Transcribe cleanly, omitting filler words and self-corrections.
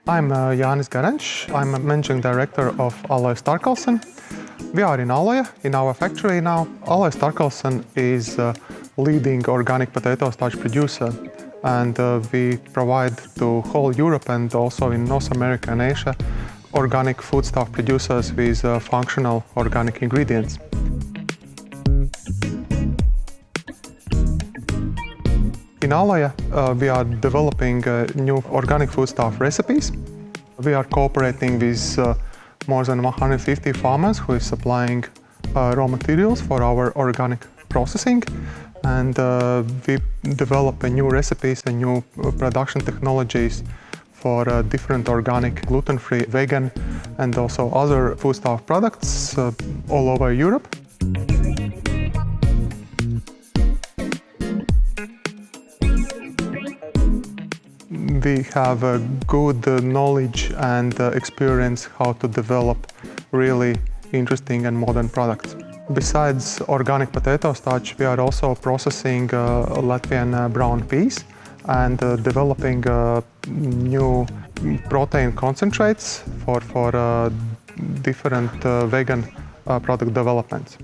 I'm Jānis Garančs. I'm a managing director of Aloja-Starkelsen. We are in Aloja, in our factory now. Aloja-Starkelsen is a leading organic potato starch producer, and we provide to whole Europe and also in North America and Asia organic foodstuff producers with functional organic ingredients. In Aloja, we are developing new organic foodstuff recipes. We are cooperating with more than 150 farmers who is supplying raw materials for our organic processing. And we develop new recipes and new production technologies for different organic, gluten-free, vegan, and also other foodstuff products all over Europe. We have a good knowledge and experience how to develop really interesting and modern products. Besides organic potato starch, we are also processing Latvian brown peas and developing new protein concentrates for different vegan product developments.